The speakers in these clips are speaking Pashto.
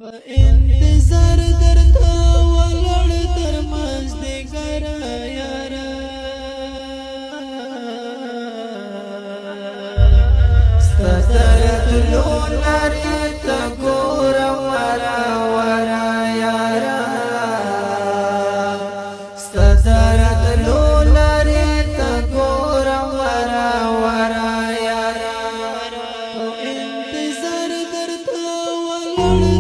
په انتظار درته ولړ تر مازدیګر یاره ستا درتلو لارې ته ګورم ورا ورا یاره ستا درتلو لارې ته ګورم ورا ورا یاره په انتظار درته ولړ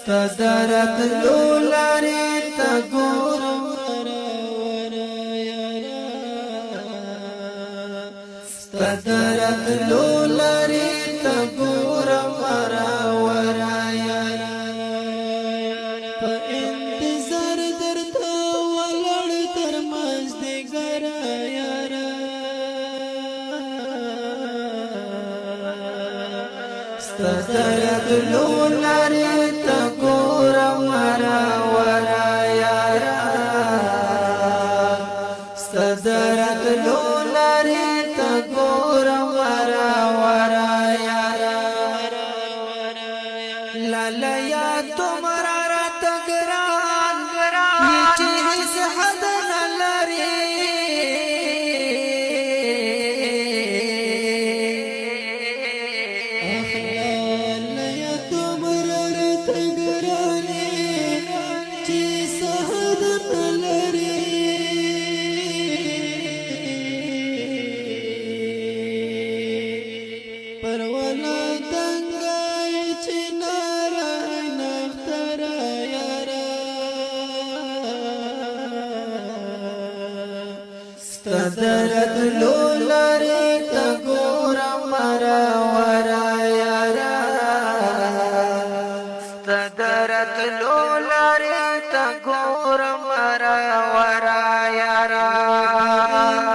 ستا درتلو لارې ته ګورم ورا ورا یاره ستا درتلو لارې ته ګورم ورا ورا یاره په انتظار درته ولړ تر مازدیګر یاره ستا درتلو لارې درتلو لارې ته ګورم ورا ورا یاره ستا درتلو لارې ته ګورم ورا ورا یاره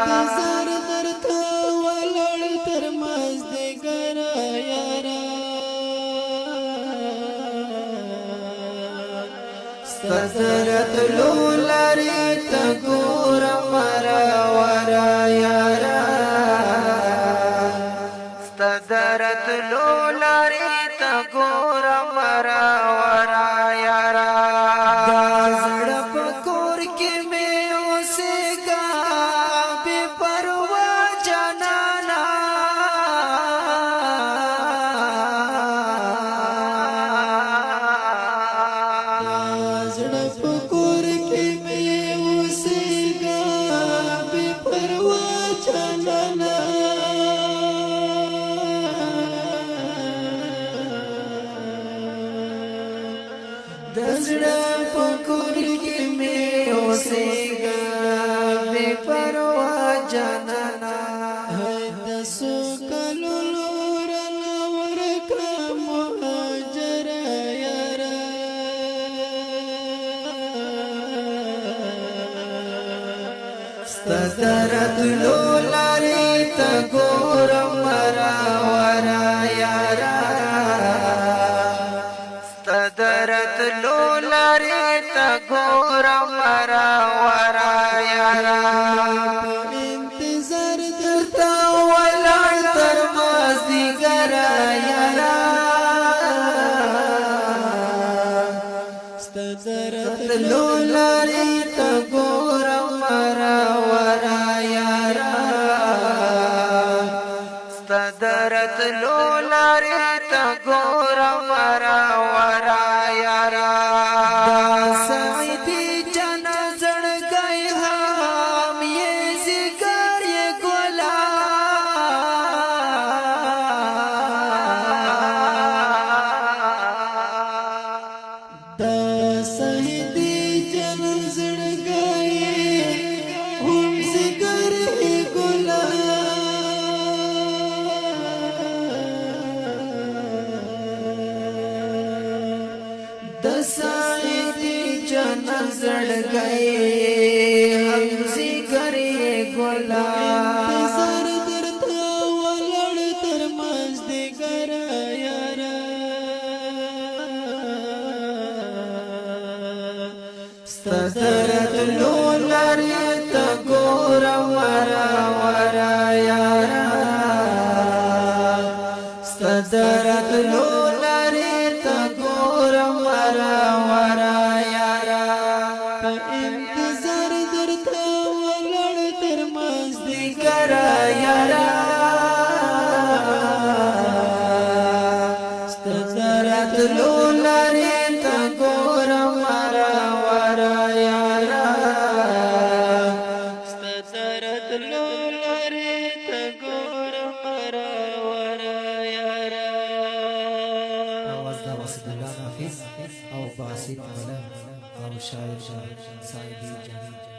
انتظار درته ولړ تر مازدیګر یاره ستا درتلو لارې ته ګورم ورا ورا یاره ستا درتلو لارې ته ګورم ورا ورا یاره دا زړه په کور کې مې اوسېږه بې پروا جانانه اوسېږه بې پروا جانانه دسو کلو لورنا ورکړه مهاجر یارا ستا درتلو لارې ته ګورم ورا یارا ستا درتلو لارې ته ګورم ورا یارا انتظار درته ولاړ تر مازدیګر یارا ستا درت تلو لارې ته ګورم ورا یارا ستا درتلو لارې ته ګورم ورا یارا سعیدی جان زړګی هم یې ذکر یې ګلا دا سهدي جنن زړګي هم ذکر ګلا د سعیدی جان زړګی هم ذکر یې ګلا انتظار درته ولړ تر مازدیګر یارا ستا درتلو لارې ته ګورم ورا یارا ستا درتلو لارې ته ګورم ورا یارا په انتظار درته ولړ تر مازدیګر یارا ستا درتلو لارې ته ګورم ورا یارا ستا درتلو لارې ته ګورم ورا یارا آواز دا واسد الله حافظ او باسط ملا او شاعر سعیدی جان